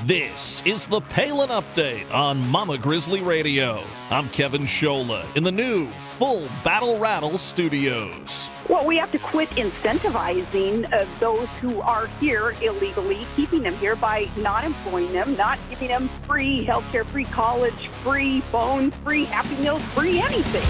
This is the Palin Update on Mama Grizzly Radio. I'm Kevin Schola in the new Full Battle Rattle studios. Well, we have to quit incentivizing those who are here illegally, keeping them here by not employing them, not giving them free healthcare, free college, free phones, free Happy Meals, free anything.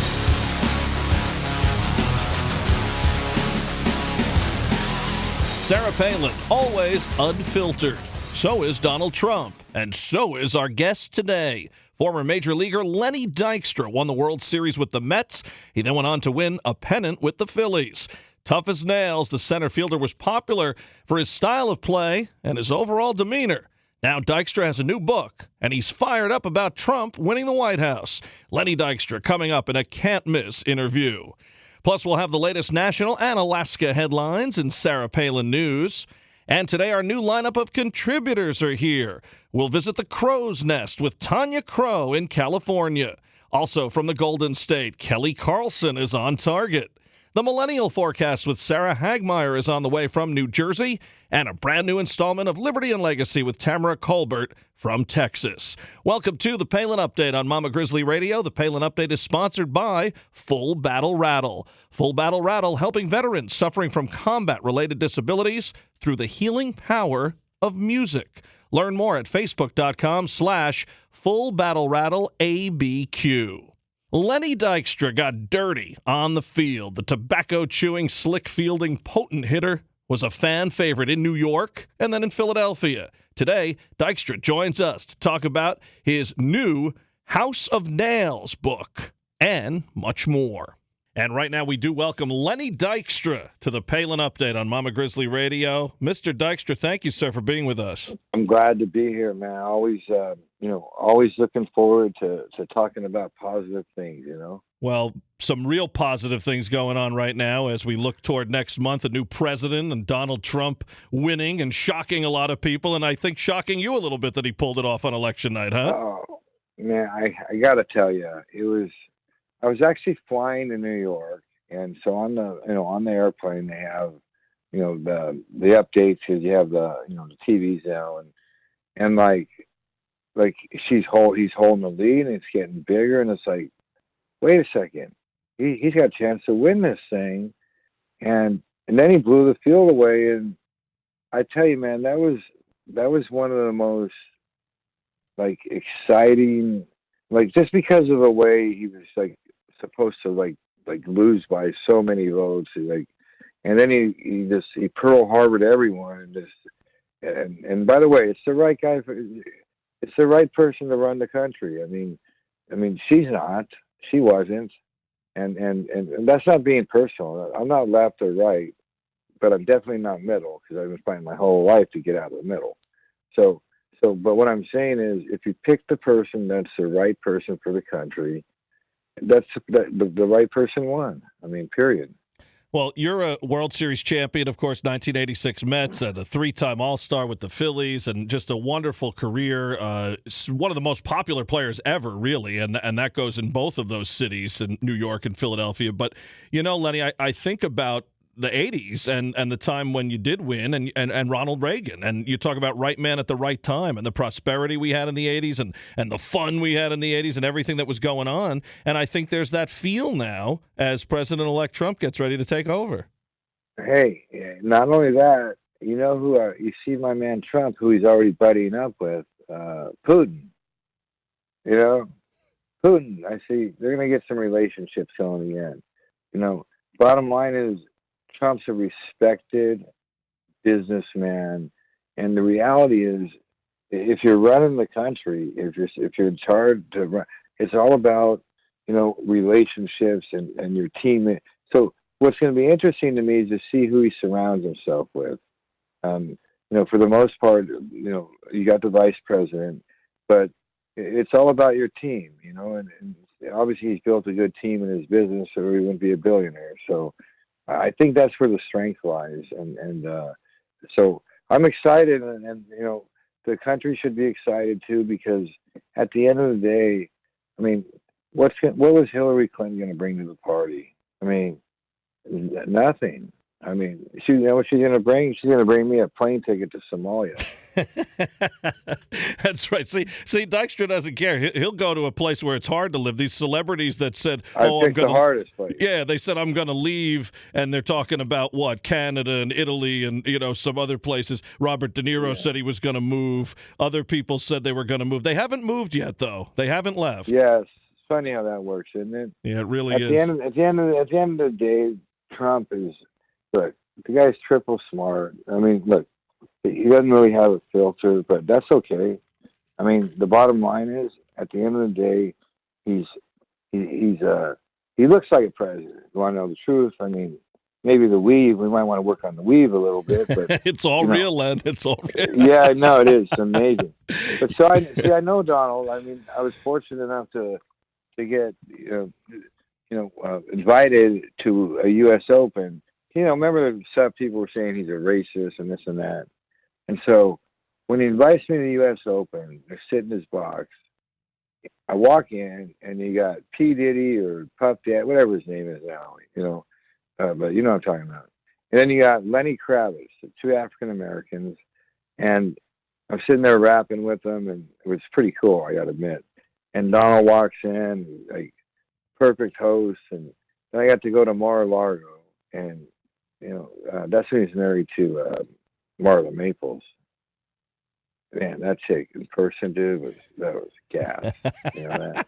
Sarah Palin, always unfiltered. So is Donald Trump, and so is our guest today. Former Major Leaguer Lenny Dykstra won the World Series with the Mets. He then went on to win a pennant with the Phillies. Tough as nails, the center fielder was popular for his style of play and his overall demeanor. Now Dykstra has a new book, and he's fired up about Trump winning the White House. Lenny Dykstra coming up in a can't-miss interview. Plus, we'll have the latest national and Alaska headlines in Sarah Palin news. And today, our new lineup of contributors are here. We'll visit the Crow's Nest with Tanya Crow in California. Also from the Golden State, Kelly Carlson is on target. The Millennial Forecast with Sarah Hagmeyer is on the way from New Jersey, and a brand new installment of Liberty and Legacy with Tamara Colbert from Texas. Welcome to the Palin Update on Mama Grizzly Radio. The Palin Update is sponsored by Full Battle Rattle. Full Battle Rattle, helping veterans suffering from combat-related disabilities through the healing power of music. Learn more at facebook.com/FullBattleRattleABQ. Lenny Dykstra got dirty on the field. The tobacco-chewing, slick-fielding, potent hitter was a fan favorite in New York and then in Philadelphia. Today, Dykstra joins us to talk about his new House of Nails book and much more. And right now, we do welcome Lenny Dykstra to the Palin Update on Mama Grizzly Radio. Mr. Dykstra, thank you, sir, for being with us. I'm glad to be here, man. Always looking forward to talking about positive things, Well, some real positive things going on right now as we look toward next month, a new president and Donald Trump winning and shocking a lot of people, and I think shocking you a little bit that he pulled it off on election night, huh? Oh, man, I got to tell you, I was actually flying to New York, and so on the airplane they have, the updates, because you have the TVs now, and like he's holding the lead, and it's getting bigger, and it's like, wait a second, he's got a chance to win this thing, and then he blew the field away, and I tell you, man, that was one of the most exciting, just because of the way he was supposed to lose by so many votes, and then he Pearl Harbored everyone, and by the way, it's the right guy it's the right person to run the country. I mean, she wasn't, and that's not being personal. I'm not left or right, but I'm definitely not middle, because I've been fighting my whole life to get out of the middle. But what I'm saying is, if you pick the person that's the right person for the country, the right person won. I mean, period. Well, you're a World Series champion, of course, 1986 Mets, and a three-time All-Star with the Phillies, and just a wonderful career. One of the most popular players ever, really, and that goes in both of those cities, in New York and Philadelphia. But, Lenny, I think about the 80s and the time when you did win and Ronald Reagan, and you talk about right man at the right time and the prosperity we had in the 80s and the fun we had in the 80s and everything that was going on. And I think there's that feel now as President-elect Trump gets ready to take over. Hey, not only that, you see my man Trump, who he's already buddying up with, Putin. Putin, I see they're going to get some relationships going in the end. Bottom line is, Trump's a respected businessman, and the reality is, if you're running the country, if you're in charge to run, it's all about relationships and your team. So what's going to be interesting to me is to see who he surrounds himself with. For the most part, you got the vice president, but it's all about your team. And obviously he's built a good team in his business, or he wouldn't be a billionaire. So I think that's where the strength lies, and so I'm excited, and the country should be excited too, because at the end of the day, I mean, what was Hillary Clinton going to bring to the party? I mean, nothing. I mean, what she's going to bring? She's going to bring me a plane ticket to Somalia. That's right. See, Dykstra doesn't care. He'll go to a place where it's hard to live. These celebrities that said, I "Oh, picked the hardest place." Yeah, they said I'm going to leave, and they're talking about what, Canada and Italy and some other places. Robert De Niro said he was going to move. Other people said they were going to move. They haven't moved yet, though. They haven't left. Yes, it's funny how that works, isn't it? Yeah, it really is. At the end of the day, Trump is look. The guy's triple smart. I mean, look, he doesn't really have a filter, but that's okay. I mean, the bottom line is, at the end of the day, he looks like a president. You want to know the truth? I mean, maybe the weave. We might want to work on the weave a little bit, but it's all real, Len. It's all real. Yeah, no, it is amazing. But so I know Donald. I mean, I was fortunate enough to get invited to a U.S. Open. Remember the stuff people were saying he's a racist and this and that. And so when he invites me to the U.S. Open, I sit in his box. I walk in, and you got P. Diddy or Puff Daddy, whatever his name is now, but you know what I'm talking about. And then you got Lenny Kravitz, two African Americans, and I'm sitting there rapping with them, and it was pretty cool, I got to admit. And Donald walks in, like, perfect host, and then I got to go to Mar-a-Lago, and that's when he's married to Marla Maples. Man, that chick in person, dude, that was gas. That.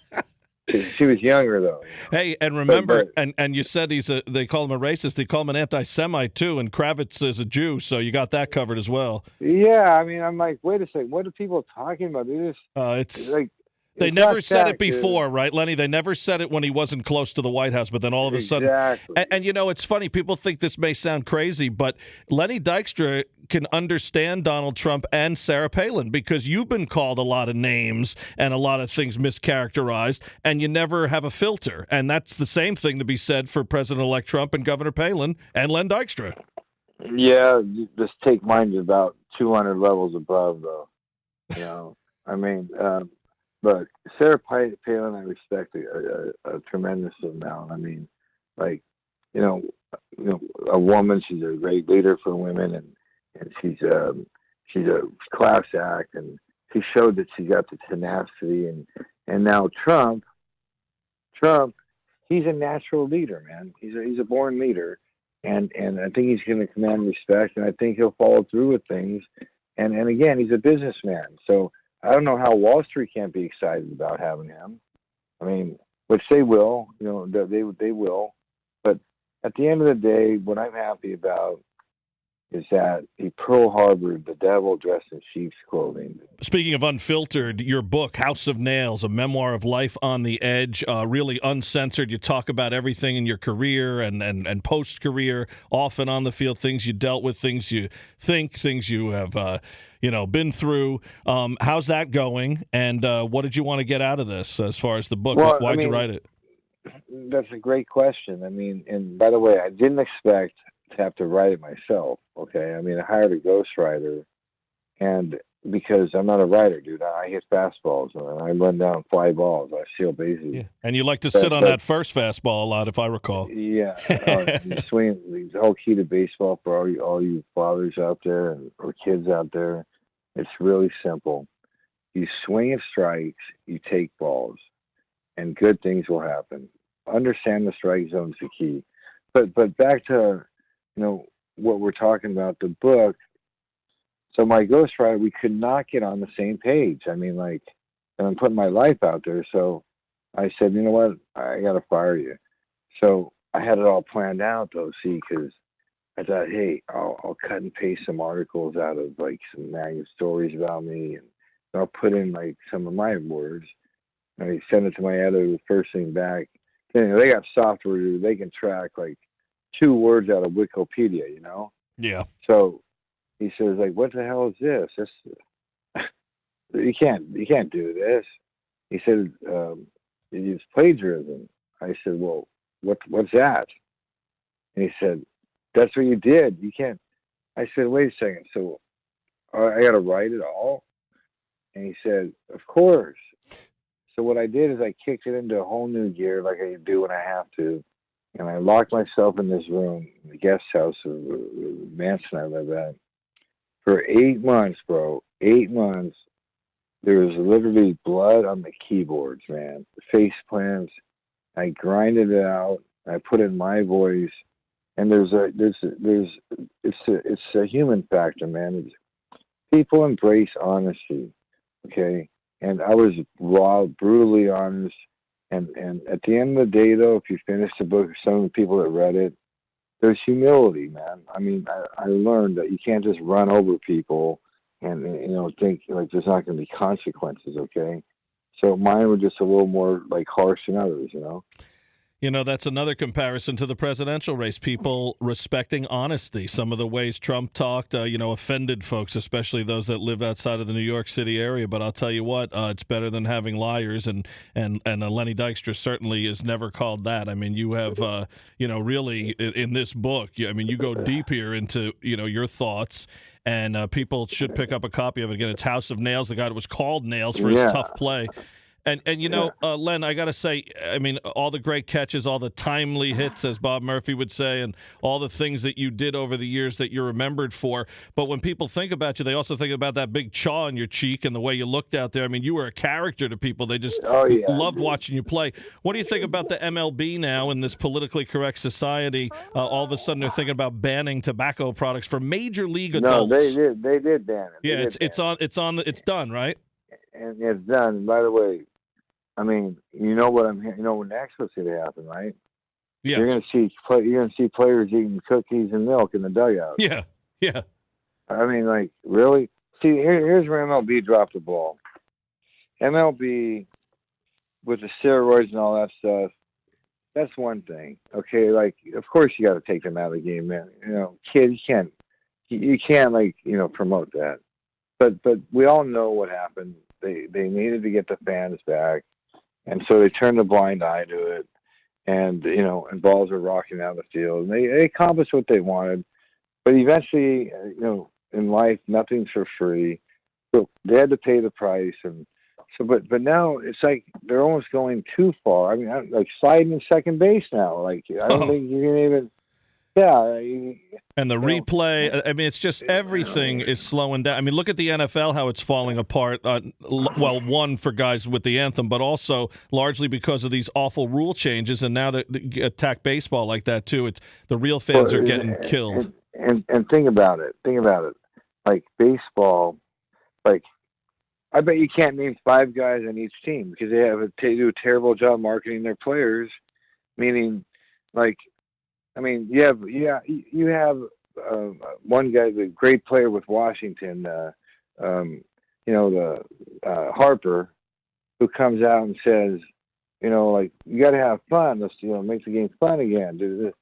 She was younger though. Hey, and remember, and you said they call him a racist. They call him an anti-Semite too, and Kravitz is a Jew, so you got that covered as well. Yeah, I mean, I'm like, wait a second, what are people talking about? It's like. They never said it before, right, Lenny? They never said it when he wasn't close to the White House, but then all of a sudden... And it's funny, people think this may sound crazy, but Lenny Dykstra can understand Donald Trump and Sarah Palin because you've been called a lot of names and a lot of things mischaracterized, and you never have a filter. And that's the same thing to be said for President-elect Trump and Governor Palin and Len Dykstra. Yeah, just take mine about 200 levels above, though. I mean... But Sarah Palin, I respect a tremendous amount. I mean, like, a woman. She's a great leader for women, and she's a class act, and she showed that she got the tenacity. And now Trump, he's a natural leader, man. He's a born leader, and I think he's going to command respect, and I think he'll follow through with things. And again, he's a businessman, so. I don't know how Wall Street can't be excited about having him. I mean, which they will, they will. But at the end of the day, what I'm happy about is that he Pearl Harbored the devil dressed in sheep's clothing. Speaking of unfiltered, your book, House of Nails, a memoir of life on the edge, really uncensored. You talk about everything in your career and post-career, off and on the field, things you dealt with, things you think, things you have been through. How's that going? And what did you want to get out of this as far as the book? Well, Why'd you write it? That's a great question. I mean, and by the way, I didn't expect to have to write it myself. Okay. I mean, I hired a ghostwriter, and because I'm not a writer, dude, I hit fastballs and I run down fly balls. I steal bases. Yeah. And you like to sit on that first fastball a lot, if I recall. Yeah. You swing the whole key to baseball for all you fathers out there or kids out there. It's really simple. You swing at strikes, you take balls, and good things will happen. Understand the strike zone is the key. But back to what we're talking about, the book. So my ghostwriter, we could not get on the same page. I mean, and I'm putting my life out there. So I said, you know what? I got to fire you. So I had it all planned out, though, because I thought, hey, I'll cut and paste some articles out of, some magazine stories about me, and I'll put in, some of my words. And I send it to my editor the first thing back. Then, they got software, they can track, 2 words out of Wikipedia, Yeah. So he says, what the hell is this? You can't do this. He said, it's plagiarism. I said, well, what's that? And he said, that's what you did. You can't. I said, wait a second. So I got to write it all? And he said, of course. So what I did is I kicked it into a whole new gear like I do when I have to. And I locked myself in this room, in the guest house of the mansion I live at, for 8 months, bro. 8 months. there was literally blood on the keyboards, man. Face plants. I grinded it out. I put in my voice, and it's a human factor, man. People embrace honesty, okay? And I was raw, brutally honest. And at the end of the day, though, if you finish the book, some of the people that read it, there's humility, man. I mean, I learned that you can't just run over people and think like there's not going to be consequences, okay? So mine were just a little more like harsh than others, That's another comparison to the presidential race. People respecting honesty. Some of the ways Trump talked, offended folks, especially those that live outside of the New York City area. But I'll tell you what, it's better than having liars. And Lenny Dykstra certainly is never called that. I mean, you have, really in this book, you go deep here into, your thoughts. And people should pick up a copy of it. Again, it's House of Nails, the guy that was called Nails for his tough play. And Len, I got to say, all the great catches, all the timely hits, as Bob Murphy would say, and all the things that you did over the years that you're remembered for. But when people think about you, they also think about that big chaw on your cheek and the way you looked out there. I mean, you were a character to people. They just loved watching you play. What do you think about the MLB now in this politically correct society? All of a sudden, they're thinking about banning tobacco products for major league adults. No, they did ban it. Yeah, it's done, right? And it's done. By the way, what next was going to happen, right? Yeah. You're going to see players eating cookies and milk in the dugout. Yeah. Yeah. Really? See, here's where MLB dropped the ball. MLB with the steroids and all that stuff. That's one thing. Okay, of course you got to take them out of the game, man. Kids you can't promote that. But we all know what happened. They needed to get the fans back. And so they turned a blind eye to it, and balls were rocking out the field. And they accomplished what they wanted, but eventually, in life, nothing's for free. So they had to pay the price, and so. But now it's like they're almost going too far. I'm like sliding in second base now. I don't think you can even. Yeah. And the replay, it's just everything is slowing down. Look at the NFL, how it's falling apart. One, for guys with the anthem, but also largely because of these awful rule changes. And now to attack baseball like that, too, it's the real fans are getting killed. And think about it. Like baseball, I bet you can't name 5 guys on each team because they do a terrible job marketing their players, meaning, you have one guy, the great player with Washington, Harper, who comes out and says, you got to have fun. Let's make the game fun again. Do this,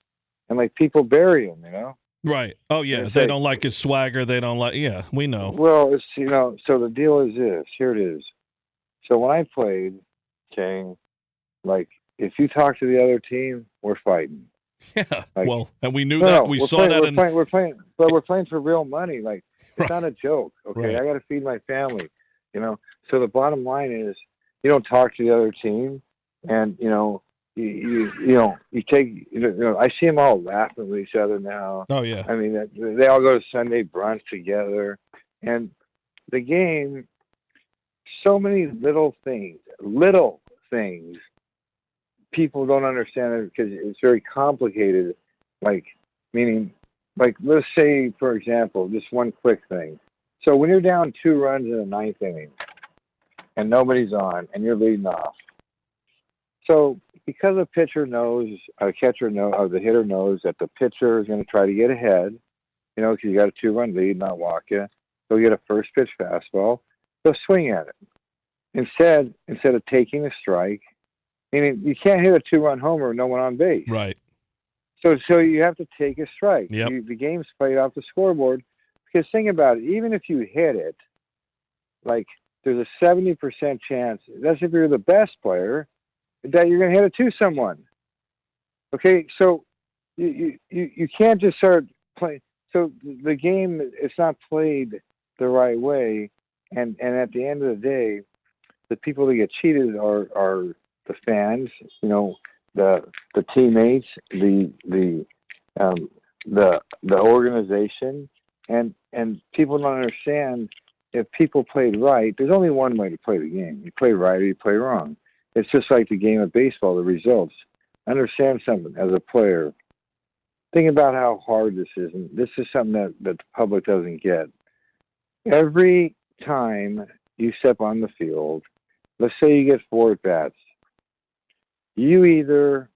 and people bury him. Right. Oh yeah. They don't like his swagger. They don't like. Yeah, we know. Well, it's So the deal is this. Here it is. So when I played, if you talk to the other team, we're fighting. Yeah, and we knew that. We saw that. We're playing for real money. It's not a joke. Okay, right. I got to feed my family. So the bottom line is, you don't talk to the other team, and you take. I see them all laughing with each other now. Oh yeah. They all go to Sunday brunch together, and the game. So many little things. People don't understand it because it's very complicated. Let's say, for example, just one quick thing. So when you're down 2 runs in the 9th inning and nobody's on and you're leading off. So because the hitter knows that the pitcher is going to try to get ahead, because you got a 2-run lead, not walk you. So get a first pitch fastball. They'll swing at it. Instead of taking a strike, you can't hit a 2-run homer with no one on base. Right. So you have to take a strike. Yep. The game's played off the scoreboard. Because think about it. Even if you hit it, there's a 70% chance, that's if you're the best player, that you're going to hit it to someone. Okay, so you can't just start playing. So the game, it's not played the right way. And at the end of the day, the people that get cheated are the fans, the teammates, the organization, and people don't understand if people played right, there's only one way to play the game. You play right or you play wrong. It's just like the game of baseball, the results. Understand something as a player. Think about how hard this is. And this is something that the public doesn't get. Every time you step on the field, let's say you get 4 at bats, you either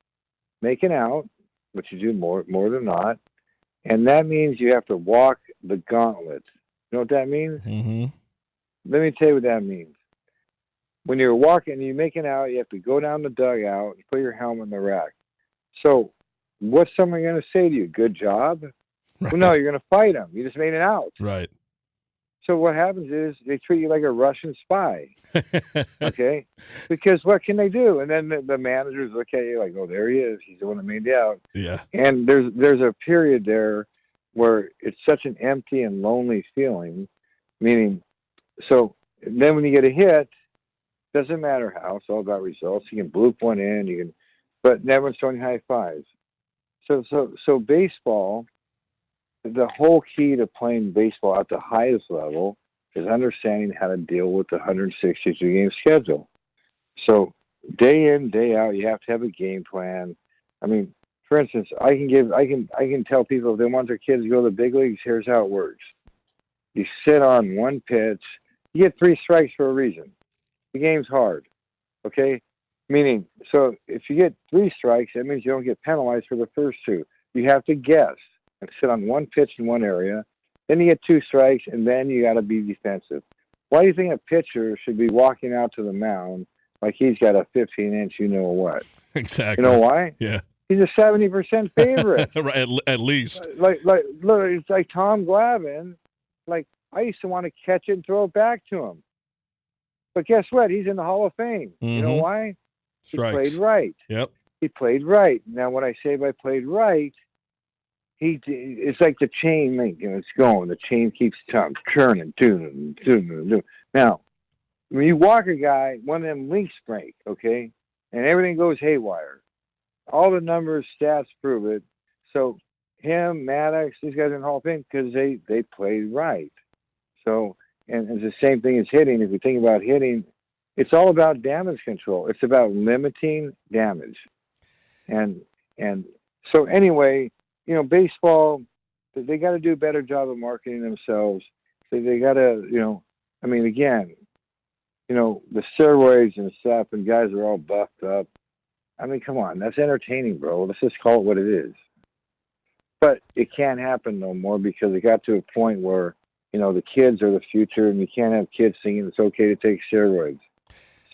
make an out, which you do more than not, and that means you have to walk the gauntlet. You know what that means? Mm-hmm. Let me tell you what that means. When you're walking, you make an out, you have to go down the dugout and put your helmet in the rack. So what's someone going to say to you? Good job? Right. Well, no, you're going to fight them. You just made an out. Right. So what happens is they treat you like a Russian spy, okay? Because what can they do? And then the managers look at you like, oh, there he is. He's the one that made the out. Yeah. And there's a period there where it's such an empty and lonely feeling, meaning, so then when you get a hit, doesn't matter how, it's all about results. You can bloop one in, but everyone's throwing high fives. So baseball, the whole key to playing baseball at the highest level is understanding how to deal with the 162-game schedule. So day in, day out, you have to have a game plan. I mean, for instance, I can tell people if they want their kids to go to the big leagues, here's how it works. You sit on one pitch, you get 3 strikes for a reason. The game's hard, okay? Meaning, so if you get 3 strikes, that means you don't get penalized for the first 2. You have to guess and sit on one pitch in one area. Then you get 2 strikes, and then you got to be defensive. Why do you think a pitcher should be walking out to the mound like he's got a 15-inch you-know-what? Exactly. You know why? Yeah. He's a 70% favorite. Right, at least. Look, it's like Tom Glavine. Like, I used to want to catch it and throw it back to him. But guess what? He's in the Hall of Fame. Mm-hmm. You know why? Strikes. He played right. Yep. He played right. Now, when I say by played right, it's like the chain link, it's going. The chain keeps turning. Now, when you walk a guy, one of them links break, okay, and everything goes haywire. All the numbers, stats prove it. So him, Maddox, these guys are in the Hall of Fame because they played right. So, and it's the same thing as hitting. If you think about hitting, it's all about damage control. It's about limiting damage. And so anyway, baseball, they got to do a better job of marketing themselves. They got to, I mean, again, the steroids and stuff, and guys are all buffed up. I mean, come on, that's entertaining, bro. Let's just call it what it is. But it can't happen no more because it got to a point where, the kids are the future, and you can't have kids thinking it's okay to take steroids.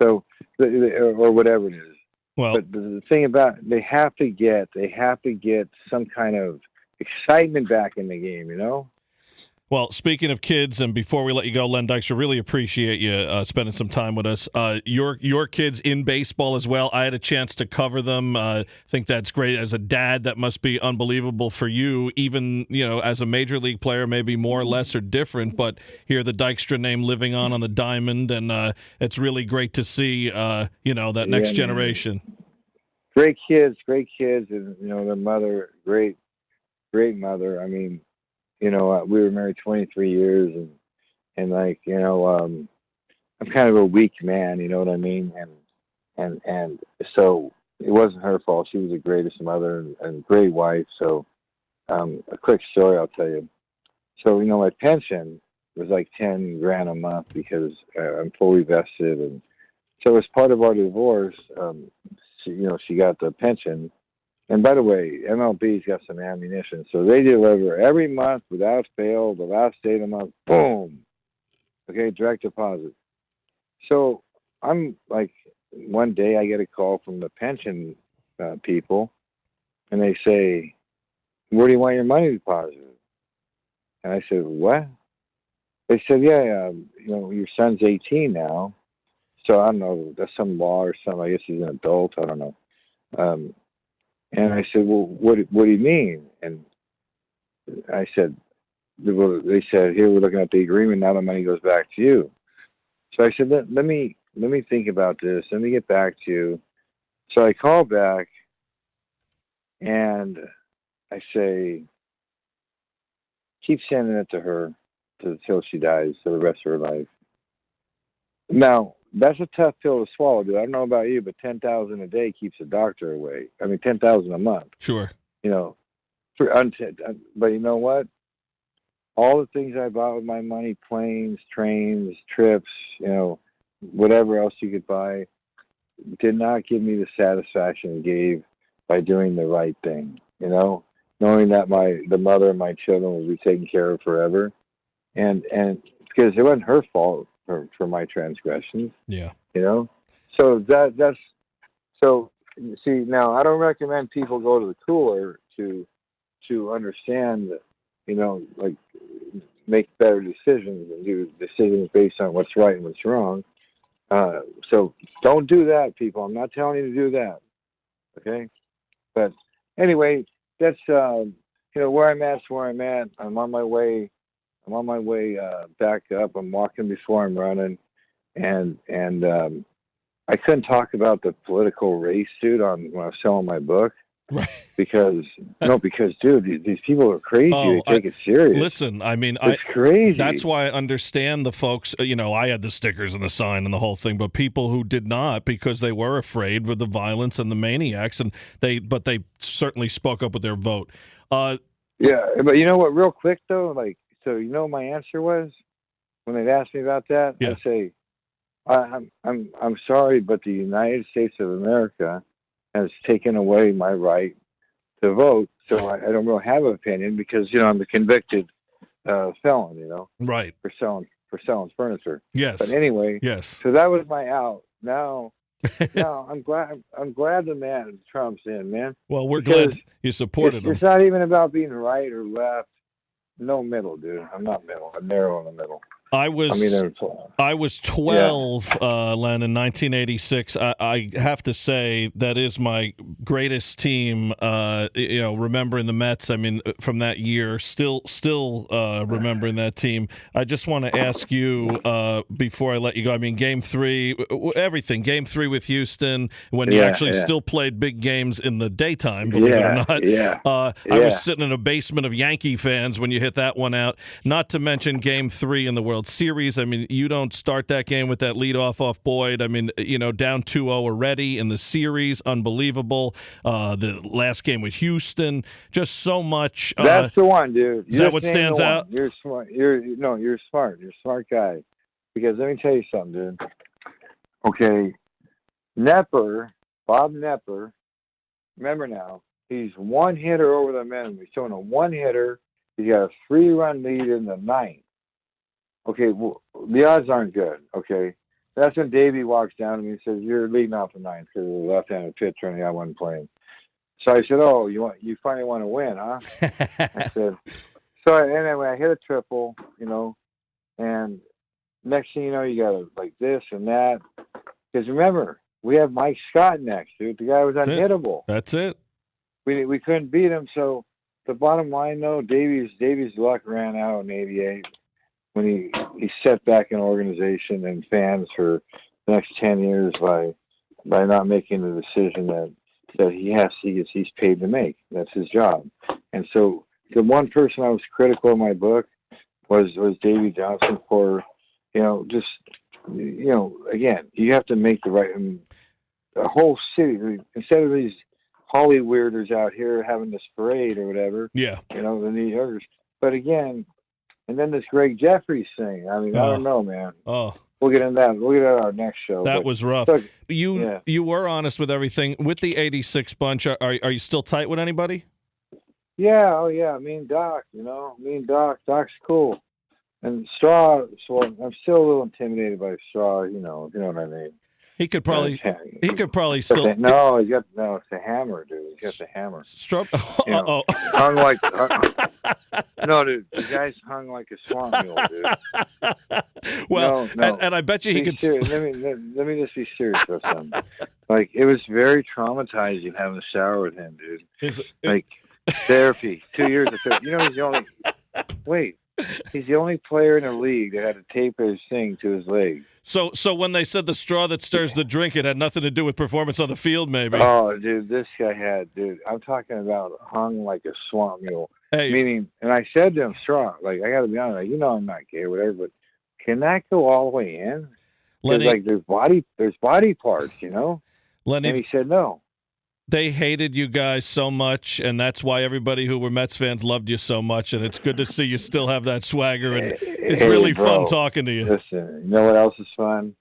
So, or whatever it is. Well, but the thing about it, they have to get some kind of excitement back in the game, Well, speaking of kids, and before we let you go, Len Dykstra, really appreciate you spending some time with us. Your kids in baseball as well. I had a chance to cover them. I think that's great. As a dad, that must be unbelievable for you. Even as a major league player, maybe more or less or different. But hear the Dykstra name living on the diamond, and it's really great to see. That next generation. Great kids, and their mother, great mother. I mean. We were married 23 years, and I'm kind of a weak man, you know what I mean? And so it wasn't her fault. She was the greatest mother and great wife. So, a quick story I'll tell you. So, my pension was like $10,000 a month because I'm fully vested. And so as part of our divorce, she got the pension. And by the way, MLB's got some ammunition. So they deliver every month without fail, the last day of the month, boom. Okay, direct deposit. So I'm like, one day I get a call from the pension people, and they say, where do you want your money deposited? And I said, what? They said, yeah, your son's 18 now. So I don't know, that's some law or something. I guess he's an adult. I don't know. And I said, well, what do you mean? And I said, they said, here, we're looking at the agreement. Now the money goes back to you. So I said, let me think about this. Let me get back to you. So I call back and I say, keep sending it to her. until she dies for the rest of her life. Now, that's a tough pill to swallow, dude. I don't know about you, but 10,000 a day keeps a doctor away. I mean, 10,000 a month. Sure. You know, but you know what? All the things I bought with my money, planes, trains, trips, whatever else you could buy, did not give me the satisfaction it gave by doing the right thing, knowing that the mother of my children will be taken care of forever. And because it wasn't her fault for my transgressions. Yeah. So so see, now I don't recommend people go to the cooler to understand that, like make better decisions and do decisions based on what's right and what's wrong. So don't do that, people. I'm not telling you to do that. Okay. But anyway, that's, where I'm at's where I'm at. I'm on my way back up. I'm walking before I'm running. And I couldn't talk about the political race, dude, when I was selling my book. Right. Because dude, these people are crazy. They take it serious. Listen, I mean, it's crazy. That's why I understand the folks. I had the stickers and the sign and the whole thing, but people who did not, because they were afraid with the violence and the maniacs, and they certainly spoke up with their vote. Yeah, but you know what? Real quick though, my answer was when they'd ask me about that, yeah. I'd say, I'm sorry, but the United States of America has taken away my right to vote, so I don't really have an opinion because I'm a convicted felon, right, for selling furniture. Yes. But anyway, yes. So that was my out. Now I'm glad the man Trump's in, man. Well, we're glad you supported him. It's not even about being right or left. No middle, dude. I'm not middle. I'm narrow in the middle. I was 12, Len, in 1986. I have to say that is my greatest team. Remembering the Mets. I mean, from that year, still remembering that team. I just want to ask you before I let you go. I mean, Game 3, everything. Game 3 with Houston when you actually still played big games in the daytime. Believe it or not. Yeah. I was sitting in a basement of Yankee fans when you hit that one out. Not to mention Game 3 in the World Series. I mean, you don't start that game with that leadoff off Boyd. I mean, down 2-0 already in the series. Unbelievable. The last game with Houston. Just so much. That's the one, dude. Is that what stands out? You're smart. You're smart. You're a smart guy. Because let me tell you something, dude. Okay. Bob Knepper, remember now, he's one hitter over the minimum. He's showing a one hitter. He's got a 3-run lead in the ninth. Okay, well, the odds aren't good, okay? That's when Davey walks down to me and says, you're leading off the ninth because of the left-handed pitcher and I wasn't playing. So I said, oh, you finally want to win, huh? I said, so anyway, I hit a triple, and next thing you know, you got to like this and that. Because remember, we have Mike Scott next, dude. The guy was unhittable. That's it. We couldn't beat him, so the bottom line, though, Davey's luck ran out in '88. When he set back an organization and fans for the next 10 years by not making the decision that he's paid to make. That's his job. And so the one person I was critical of my book was Davey Johnson for, again, you have to make the right, the whole city, instead of these Hollyweirders out here having this parade or whatever, the New Yorkers. But again, and then this Greg Jeffries thing. I mean, I don't know, man. Oh. We'll get into that. We'll get into our next show. That was rough. Look, you were honest with everything. With the 86 bunch, are you still tight with anybody? Yeah, oh yeah. Me and Doc, Doc's cool. And Straw, so I'm still a little intimidated by Straw, if you know what I mean. He could probably still. It's the hammer, dude. He's got the hammer. Hung like. No, dude. The guy's hung like a swamp mule, dude. Well, no. And I bet you he could. Let me just be serious for a second. Like, it was very traumatizing having a shower with him, dude. Therapy. 2 years of therapy. He's the only. Wait. He's the only player in the league that had to tape his thing to his leg. So when they said the straw that stirs the drink, it had nothing to do with performance on the field, maybe. Oh, dude, this guy I'm talking about hung like a swamp mule. Hey, Meaning, and I said to him strong, like, I got to be honest, like, I'm not gay or whatever, but can that go all the way in? Because, Lenny, like, there's body parts, And Lenny, he said no. they hated you guys so much, and that's why everybody who were Mets fans loved you so much, and it's good to see you still have that swagger, and it's really fun talking to you. Listen, you know what else is fun?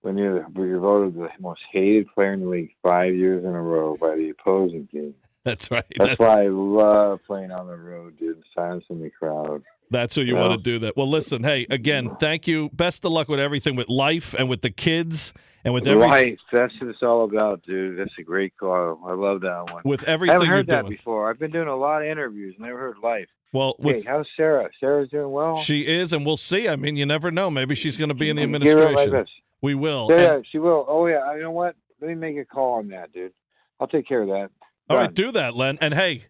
When you're voted the most hated player in the league 5 years in a row by the opposing team. That's right. That's why I love playing on the road, dude. Silencing the crowd. That's who you want to do that. Well, listen, hey, again, thank you. Best of luck with everything, with life and with the kids and with everything. Life, that's what it's all about, dude. That's a great call. I love that one. With everything I haven't heard you're that doing. before. I've been doing a lot of interviews, never heard life. Well, hey, how's Sarah? Sarah's doing well? She is, and we'll see. I mean, you never know. Maybe she's going to be in the administration. We will. Yeah, she will. Oh, yeah. You know what? Let me make a call on that, dude. I'll take care of that. All right, do that, Len. And, hey,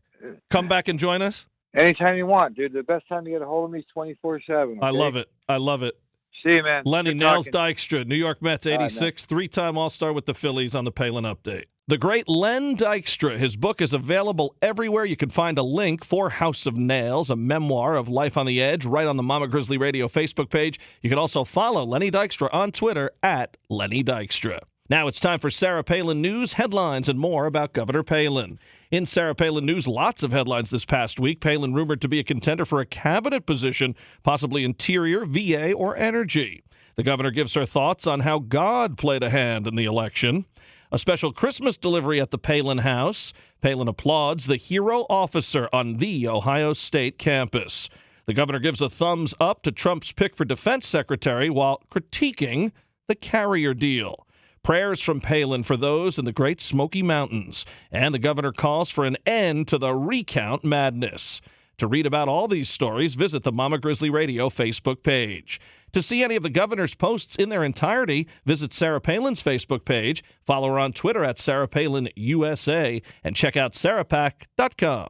come back and join us. Anytime you want, dude. The best time to get a hold of me is 24/7. Okay? I love it. I love it. See you, man. Lenny Nails Dykstra, New York Mets 86, three-time All-Star with the Phillies on the Palin Update. The great Len Dykstra. His book is available everywhere. You can find a link for House of Nails, a memoir of life on the edge, right on the Mama Grizzly Radio Facebook page. You can also follow Lenny Dykstra on Twitter at Lenny Dykstra. Now it's time for Sarah Palin News, headlines, and more about Governor Palin. In Sarah Palin News, lots of headlines this past week. Palin rumored to be a contender for a cabinet position, possibly Interior, VA, or Energy. The governor gives her thoughts on how God played a hand in the election. A special Christmas delivery at the Palin House. Palin applauds the hero officer on the Ohio State campus. The governor gives a thumbs up to Trump's pick for defense secretary while critiquing the carrier deal. Prayers from Palin for those in the Great Smoky Mountains. And the governor calls for an end to the recount madness. To read about all these stories, visit the Mama Grizzly Radio Facebook page. To see any of the governor's posts in their entirety, visit Sarah Palin's Facebook page, follow her on Twitter at Sarah Palin USA, and check out sarahpac.com.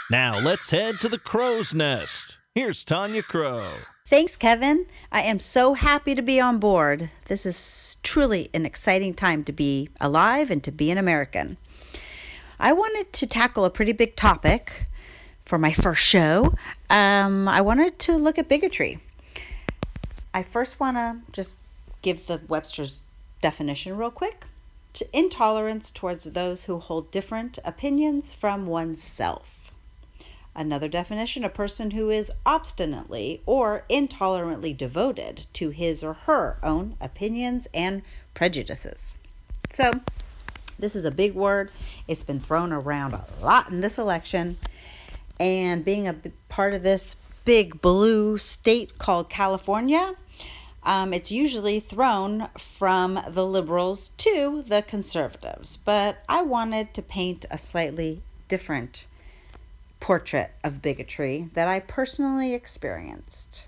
Now let's head to the crow's nest. Here's Tanya Crow. Thanks, Kevin. I am so happy to be on board. This is truly an exciting time to be alive and to be an American. I wanted to tackle a pretty big topic for my first show. I wanted to look at bigotry. I first want to just give the Webster's definition real quick. Intolerance towards those who hold different opinions from oneself. Another definition, a person who is obstinately or intolerantly devoted to his or her own opinions and prejudices. So, this is a big word. It's been thrown around a lot in this election. And being a part of this big blue state called California, it's usually thrown from the liberals to the conservatives. But I wanted to paint a slightly different portrait of bigotry that I personally experienced.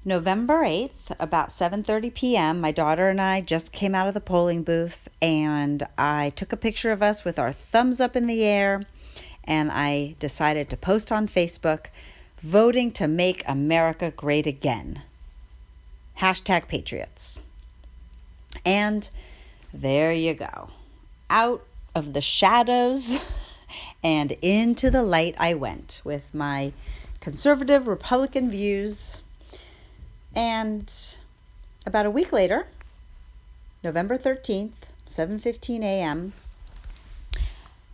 November 8th, about 7:30 p.m., my daughter and I just came out of the polling booth, and I took a picture of us with our thumbs up in the air, and I decided to post on Facebook, voting to make America great again. #Patriots. And there you go. Out of the shadows and into the light I went with my conservative Republican views. And about a week later, November 13th, 7:15 a.m.,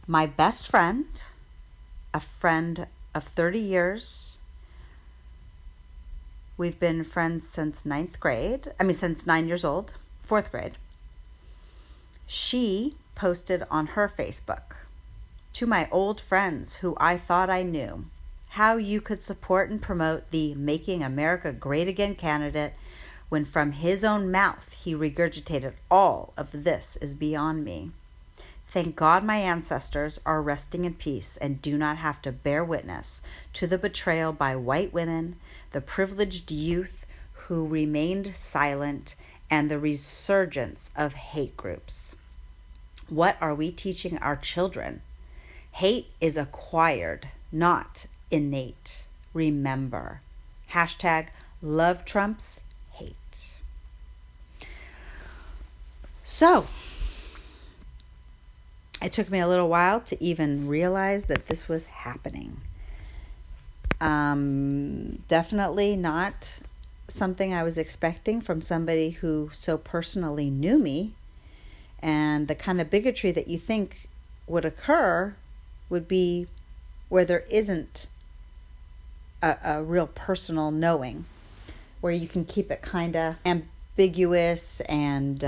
my best friend, a friend of 30 years, we've been friends since since 9 years old, 4th grade. She posted on her Facebook, "To my old friends who I thought I knew, how you could support and promote the Making America Great Again candidate when from his own mouth he regurgitated all of this is beyond me. Thank God my ancestors are resting in peace and do not have to bear witness to the betrayal by white women, the privileged youth who remained silent, and the resurgence of hate groups. What are we teaching our children? Hate is acquired, not innate. Remember. #Love Trump's hate." It took me a little while to even realize that this was happening. Definitely not something I was expecting from somebody who so personally knew me. And the kind of bigotry that you think would occur would be where there isn't a real personal knowing, where you can keep it kind of ambiguous, and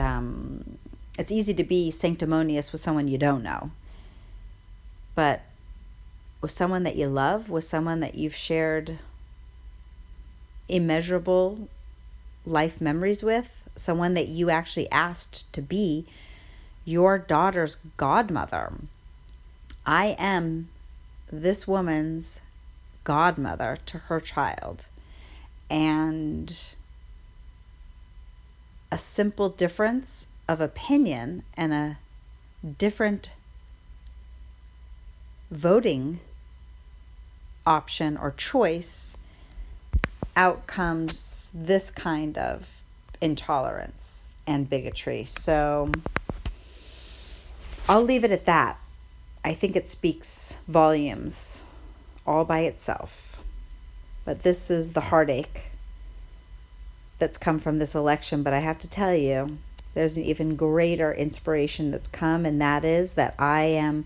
it's easy to be sanctimonious with someone you don't know. But with someone that you love, with someone that you've shared immeasurable life memories with, someone that you actually asked to be your daughter's godmother. I am this woman's godmother to her child. And a simple difference of opinion and a different voting option or choice, out comes this kind of intolerance and bigotry. So I'll leave it at that. I think it speaks volumes all by itself. But this is the heartache that's come from this election. But I have to tell you, there's an even greater inspiration that's come, and that is that I am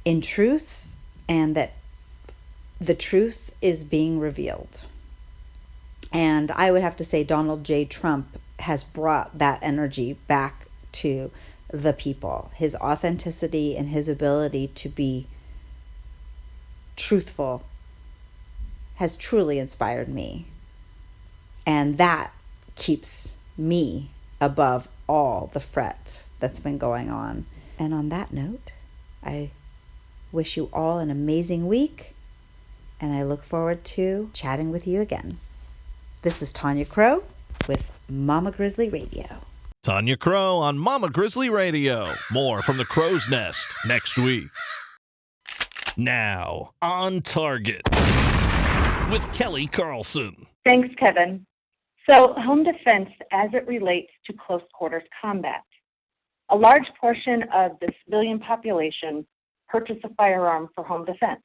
in truth, and that the truth is being revealed. And I would have to say Donald J. Trump has brought that energy back to the people. His authenticity and his ability to be truthful has truly inspired me. And that keeps me above all the fret that's been going on. And on that note, I wish you all an amazing week, and I look forward to chatting with you again. This is Tanya Crow with Mama Grizzly Radio. Tanya Crow on Mama Grizzly Radio. More from the Crow's Nest next week. Now, on target with Kelly Carlson. Thanks, Kevin. So, home defense as it relates to close quarters combat. A large portion of the civilian population purchase a firearm for home defense.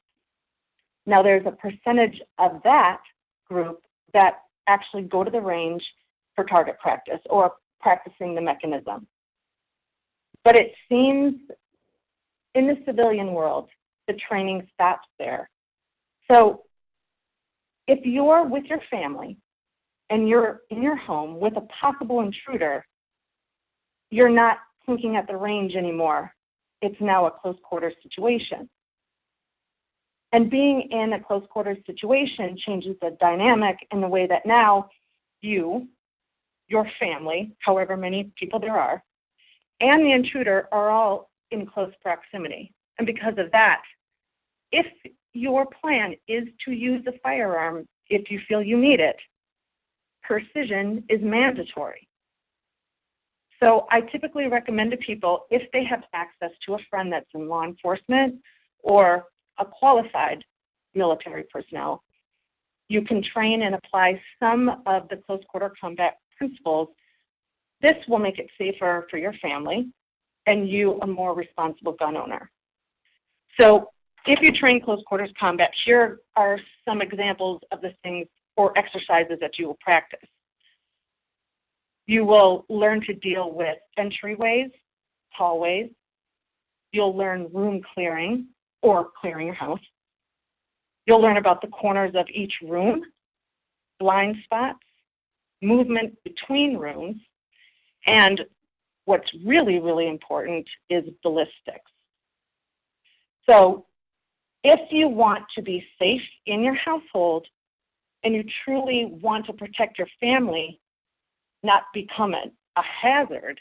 Now, there's a percentage of that group that actually go to the range for target practice or practicing the mechanism. But it seems in the civilian world, the training stops there. So if you're with your family and you're in your home with a possible intruder, you're not thinking at the range anymore. It's now a close quarters situation. And being in a close quarters situation changes the dynamic in the way that now you, your family, however many people there are, and the intruder are all in close proximity. And because of that, if your plan is to use a firearm, if you feel you need it, precision is mandatory. So I typically recommend to people, if they have access to a friend that's in law enforcement or a qualified military personnel, you can train and apply some of the close quarter combat principles. This will make it safer for your family and you a more responsible gun owner. So if you train close quarters combat, here are some examples of the things or exercises that you will practice. You will learn to deal with entryways, hallways. You'll learn room clearing or clearing your house. You'll learn about the corners of each room, blind spots, movement between rooms, and what's really, really important is ballistics. So if you want to be safe in your household and you truly want to protect your family, not become a hazard,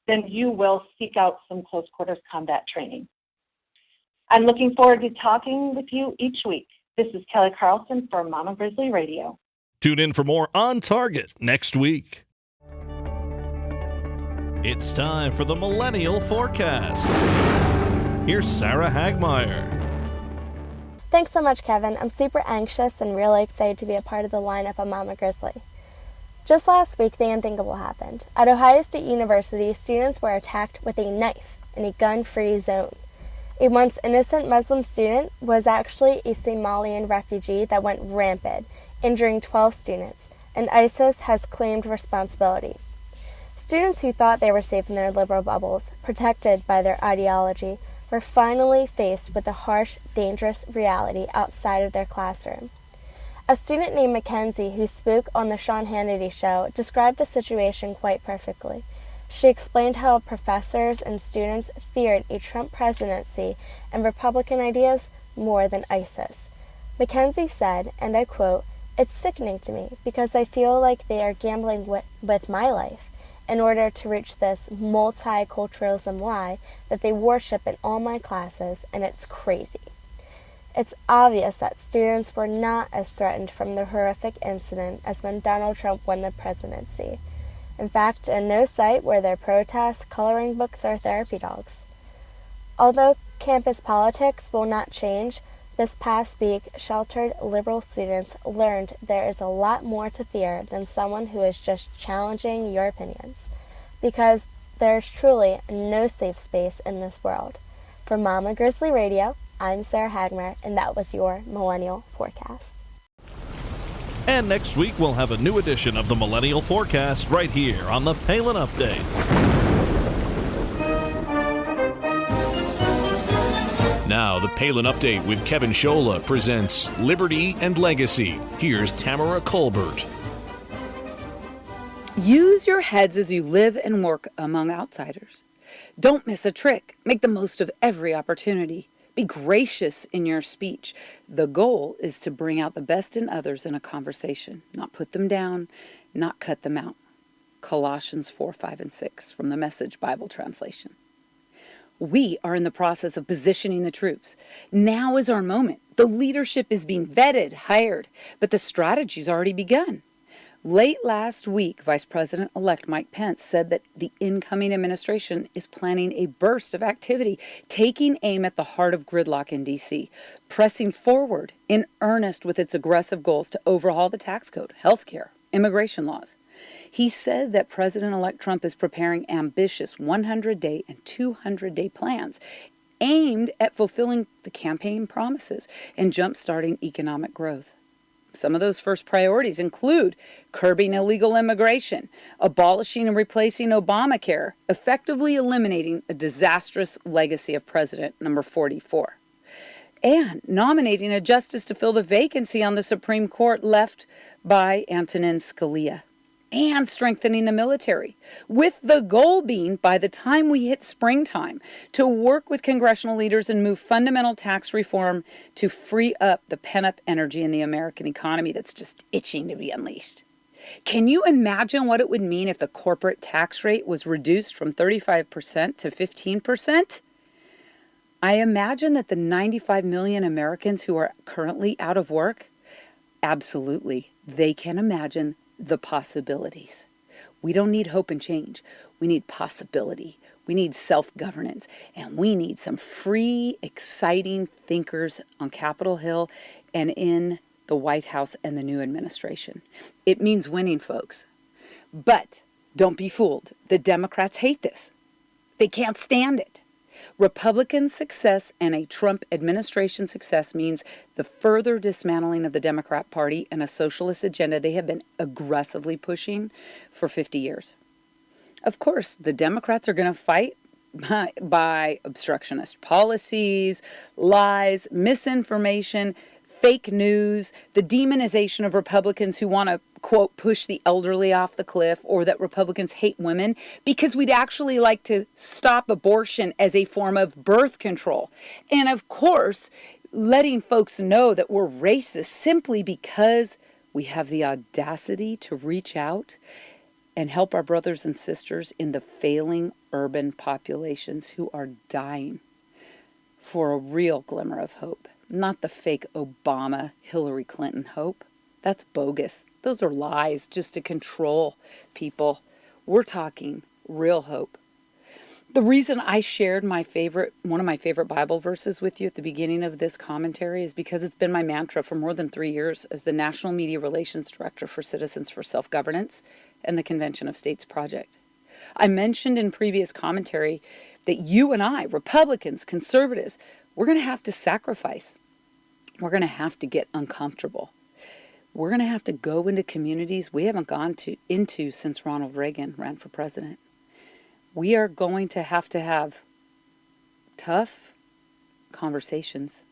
then you will seek out some close quarters combat training. I'm looking forward to talking with you each week. This is Kelly Carlson for Mama Grizzly Radio. Tune in for more On Target next week. It's time for the Millennial Forecast. Here's Sarah Hagmeyer. Thanks so much, Kevin. I'm super anxious and really excited to be a part of the lineup of Mama Grizzly. Just last week, the unthinkable happened. At Ohio State University, students were attacked with a knife in a gun-free zone. A once innocent Muslim student was actually a Somalian refugee that went rampant, injuring 12 students, and ISIS has claimed responsibility. Students who thought they were safe in their liberal bubbles, protected by their ideology, were finally faced with the harsh, dangerous reality outside of their classroom. A student named Mackenzie, who spoke on the Sean Hannity show, described the situation quite perfectly. She explained how professors and students feared a Trump presidency and Republican ideas more than ISIS. Mackenzie said, and I quote, "It's sickening to me because I feel like they are gambling with my life in order to reach this multiculturalism lie that they worship in all my classes, and it's crazy." It's obvious that students were not as threatened from the horrific incident as when Donald Trump won the presidency. In fact, in no site where their protests, coloring books, or therapy dogs. Although campus politics will not change, this past week, sheltered liberal students learned there is a lot more to fear than someone who is just challenging your opinions, because there's truly no safe space in this world. For Mama Grizzly Radio, I'm Sarah Hagmer, and that was your Millennial Forecast. And next week, we'll have a new edition of the Millennial Forecast right here on the Palin Update. Now, the Palin Update with Kevin Scholla presents Liberty and Legacy. Here's Tamara Colbert. Use your heads as you live and work among outsiders. Don't miss a trick. Make the most of every opportunity. Be gracious in your speech. The goal is to bring out the best in others in a conversation, not put them down, not cut them out. Colossians 4, 5, and 6 from the Message Bible translation. We are in the process of positioning the troops. Now is our moment. The leadership is being vetted, hired, but the strategy's already begun. Late last week, Vice President-elect Mike Pence said that the incoming administration is planning a burst of activity, taking aim at the heart of gridlock in D.C., pressing forward in earnest with its aggressive goals to overhaul the tax code, health care, immigration laws. He said that President-elect Trump is preparing ambitious 100-day and 200-day plans aimed at fulfilling the campaign promises and jump-starting economic growth. Some of those first priorities include curbing illegal immigration, abolishing and replacing Obamacare, effectively eliminating a disastrous legacy of President number 44, and nominating a justice to fill the vacancy on the Supreme Court left by Antonin Scalia, and strengthening the military, with the goal being, by the time we hit springtime, to work with congressional leaders and move fundamental tax reform to free up the pent-up energy in the American economy that's just itching to be unleashed. Can you imagine what it would mean if the corporate tax rate was reduced from 35% to 15%? I imagine that the 95 million Americans who are currently out of work, absolutely, they can imagine the possibilities. We don't need hope and change. We need possibility. We need self-governance. And we need some free, exciting thinkers on Capitol Hill and in the White House and the new administration. It means winning, folks. But don't be fooled. The Democrats hate this. They can't stand it. Republican success and a Trump administration success means the further dismantling of the Democrat Party and a socialist agenda they have been aggressively pushing for 50 years. Of course, the Democrats are going to fight by obstructionist policies, lies, misinformation, fake news, the demonization of Republicans who want to, quote, push the elderly off the cliff, or that Republicans hate women, because we'd actually like to stop abortion as a form of birth control. And of course, letting folks know that we're racist simply because we have the audacity to reach out and help our brothers and sisters in the failing urban populations who are dying for a real glimmer of hope. Not the fake Obama, Hillary Clinton hope. That's bogus. Those are lies just to control people. We're talking real hope. The reason I shared one of my favorite Bible verses with you at the beginning of this commentary is because it's been my mantra for more than 3 years as the National Media Relations Director for Citizens for Self-Governance and the Convention of States Project. I mentioned in previous commentary that you and I, Republicans, conservatives, we're going to have to sacrifice. We're going to have to get uncomfortable. We're going to have to go into communities we haven't gone into since Ronald Reagan ran for president. We are going to have tough conversations,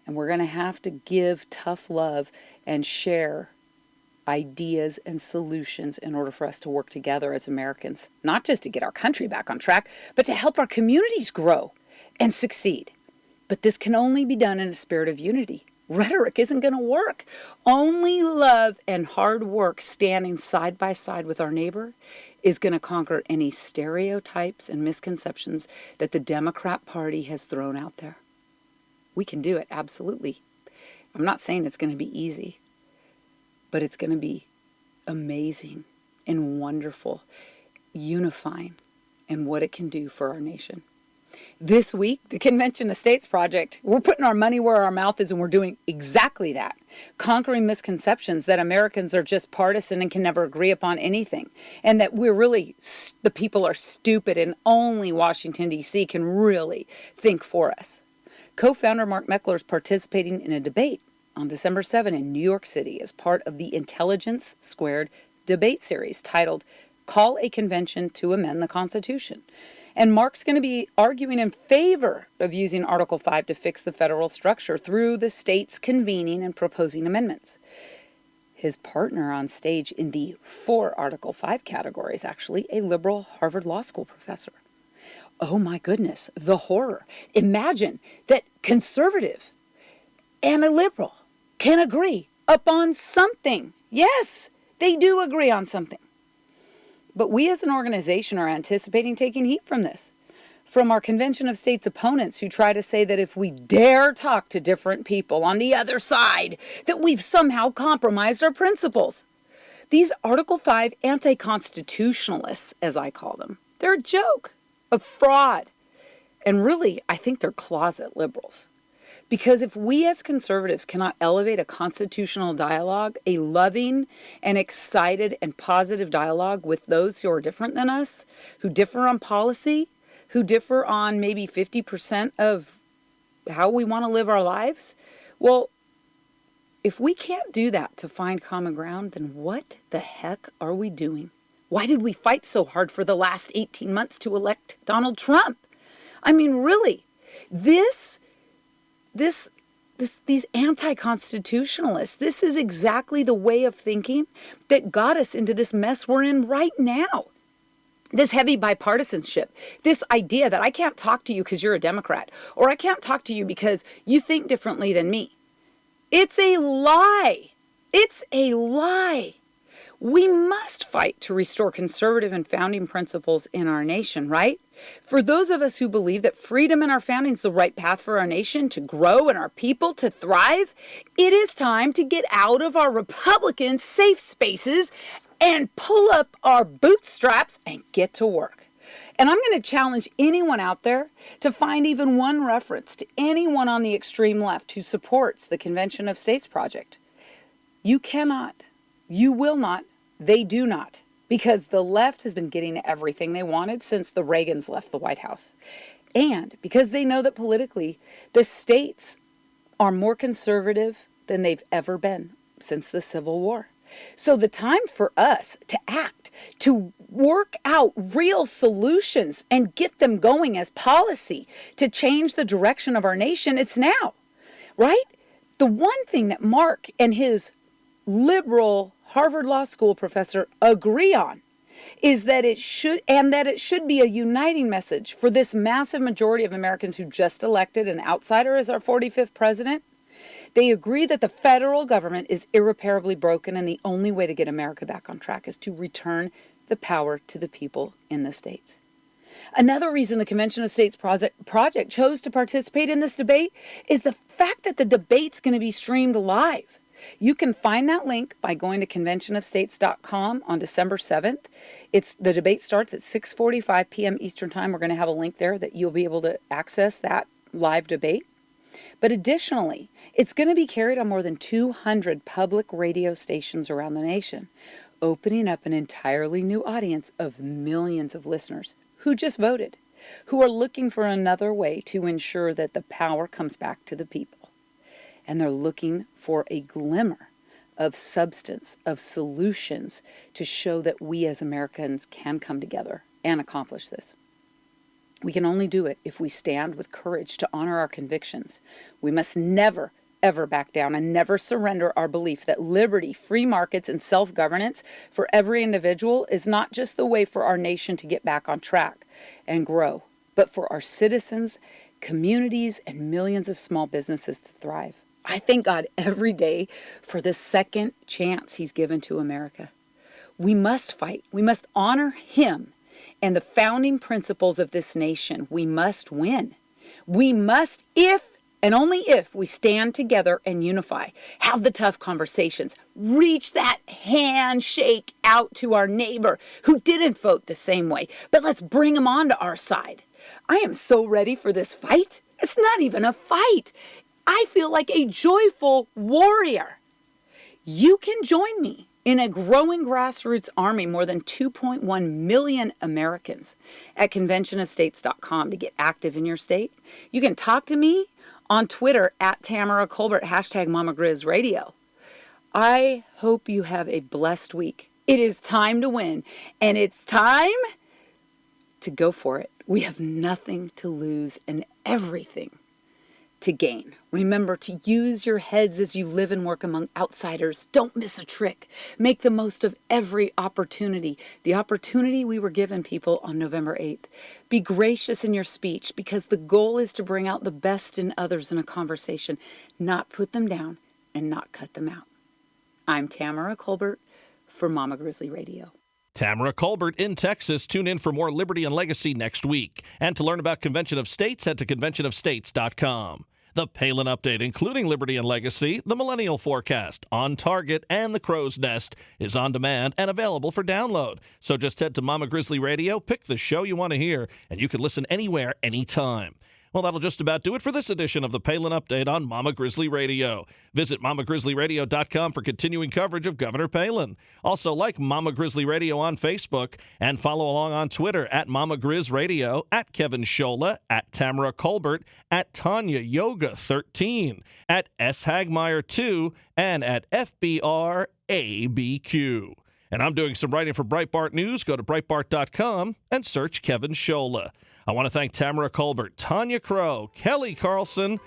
and we're going to have to give tough love and share ideas and solutions in order for us to work together as Americans, not just to get our country back on track, but to help our communities grow and succeed. But this can only be done in a spirit of unity. Rhetoric isn't going to work. Only love and hard work standing side by side with our neighbor is going to conquer any stereotypes and misconceptions that the Democrat Party has thrown out there. We can do it, absolutely. I'm not saying it's going to be easy, but it's going to be amazing and wonderful, unifying in what it can do for our nation. This week, the Convention of States Project, we're putting our money where our mouth is, and we're doing exactly that. Conquering misconceptions that Americans are just partisan and can never agree upon anything, and that we're really, the people are stupid and only Washington, D.C. can really think for us. Co-founder Mark Meckler is participating in a debate on December 7 in New York City as part of the Intelligence Squared debate series titled Call a Convention to Amend the Constitution. And Mark's going to be arguing in favor of using Article 5 to fix the federal structure through the states convening and proposing amendments. His partner on stage in the for Article 5 category is actually a liberal Harvard Law School professor. Oh my goodness, the horror. Imagine that conservative and a liberal can agree upon something. Yes, they do agree on something. But we as an organization are anticipating taking heat from this, from our Convention of States opponents who try to say that if we dare talk to different people on the other side, that we've somehow compromised our principles. These Article 5 anti-constitutionalists, as I call them, they're a joke, a fraud. And really, I think they're closet liberals. Because if we as conservatives cannot elevate a constitutional dialogue, a loving and excited and positive dialogue with those who are different than us, who differ on policy, who differ on maybe 50% of how we want to live our lives, well, if we can't do that to find common ground, then what the heck are we doing? Why did we fight so hard for the last 18 months to elect Donald Trump? I mean, really, these anti-constitutionalists, this is exactly the way of thinking that got us into this mess we're in right now. This heavy bipartisanship, this idea that I can't talk to you because you're a Democrat, or I can't talk to you because you think differently than me. It's a lie. It's a lie. We must fight to restore conservative and founding principles in our nation, right? For those of us who believe that freedom in our founding is the right path for our nation to grow and our people to thrive, it is time to get out of our Republican safe spaces and pull up our bootstraps and get to work. And I'm going to challenge anyone out there to find even one reference to anyone on the extreme left who supports the Convention of States Project. You cannot. You will not. They do not. Because the left has been getting everything they wanted since the Reagans left the White House. And because they know that politically, the states are more conservative than they've ever been since the Civil War. So the time for us to act, to work out real solutions and get them going as policy to change the direction of our nation, it's now, right? The one thing that Mark and his liberal Harvard Law School professor agree on is that it should be a uniting message for this massive majority of Americans who just elected an outsider as our 45th president. They agree that the federal government is irreparably broken, and the only way to get America back on track is to return the power to the people in the states. Another reason the Convention of States Project chose to participate in this debate is the fact that the debate's going to be streamed live. You can find that link by going to conventionofstates.com on December 7th. The debate starts at 6:45 p.m. Eastern Time. We're going to have a link there that you'll be able to access that live debate. But additionally, it's going to be carried on more than 200 public radio stations around the nation, opening up an entirely new audience of millions of listeners who just voted. who are looking for another way to ensure that the power comes back to the people. And they're looking for a glimmer of substance, of solutions to show that we as Americans can come together and accomplish this. We can only do it if we stand with courage to honor our convictions. We must never, ever back down and never surrender our belief that liberty, free markets, and self-governance for every individual is not just the way for our nation to get back on track and grow, but for our citizens, communities, and millions of small businesses to thrive. I thank God every day for the second chance He's given to America. We must fight. We must honor Him and the founding principles of this nation. We must win. We must, if and only if we stand together and unify, have the tough conversations, reach that handshake out to our neighbor who didn't vote the same way, but let's bring them onto our side. I am so ready for this fight. It's not even a fight. I feel like a joyful warrior. You can join me in a growing grassroots army, more than 2.1 million Americans, at conventionofstates.com to get active in your state. You can talk to me on Twitter at Tamara Colbert, hashtag Mama Grizz Radio. I hope you have a blessed week. It is time to win, and it's time to go for it. We have nothing to lose and everything to gain. Remember to use your heads as you live and work among outsiders. Don't miss a trick. Make the most of every opportunity. The opportunity we were given, people, on November 8th. Be gracious in your speech, because the goal is to bring out the best in others in a conversation, not put them down and not cut them out. I'm Tamara Colbert for Mama Grizzly Radio. Tamara Colbert in Texas. Tune in for more Liberty and Legacy next week. And to learn about Convention of States, head to conventionofstates.com. The Palin Update, including Liberty and Legacy, the Millennial Forecast, On Target, and the Crow's Nest, is on demand and available for download. So just head to Mama Grizzly Radio, pick the show you want to hear, and you can listen anywhere, anytime. Well, that'll just about do it for this edition of the Palin Update on Mama Grizzly Radio. Visit mamagrizzlyradio.com for continuing coverage of Governor Palin. Also, like Mama Grizzly Radio on Facebook and follow along on Twitter at Mama Grizz Radio, at Kevin Scholla, at Tamara Colbert, at Tanya Yoga 13, at S. Hagmeyer 2, and at FBRABQ. And I'm doing some writing for Breitbart News. Go to Breitbart.com and search Kevin Scholla. I want to thank Tamara Colbert, Tanya Crow, Kelly Carlson,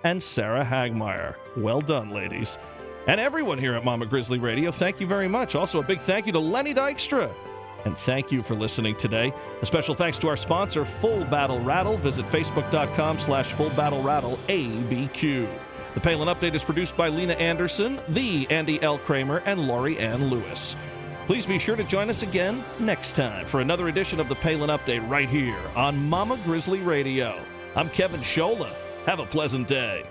and Sarah Hagmeyer. Well done, ladies. And everyone here at Mama Grizzly Radio, thank you very much. Also, a big thank you to Lenny Dykstra. And thank you for listening today. A special thanks to our sponsor, Full Battle Rattle. Visit facebook.com/FullBattleRattleABQ. The Palin Update is produced by Lena Anderson, the Andy L. Kramer, and Lori Ann Lewis. Please be sure to join us again next time for another edition of the Palin Update right here on Mama Grizzly Radio. I'm Kevin Scholla. Have a pleasant day.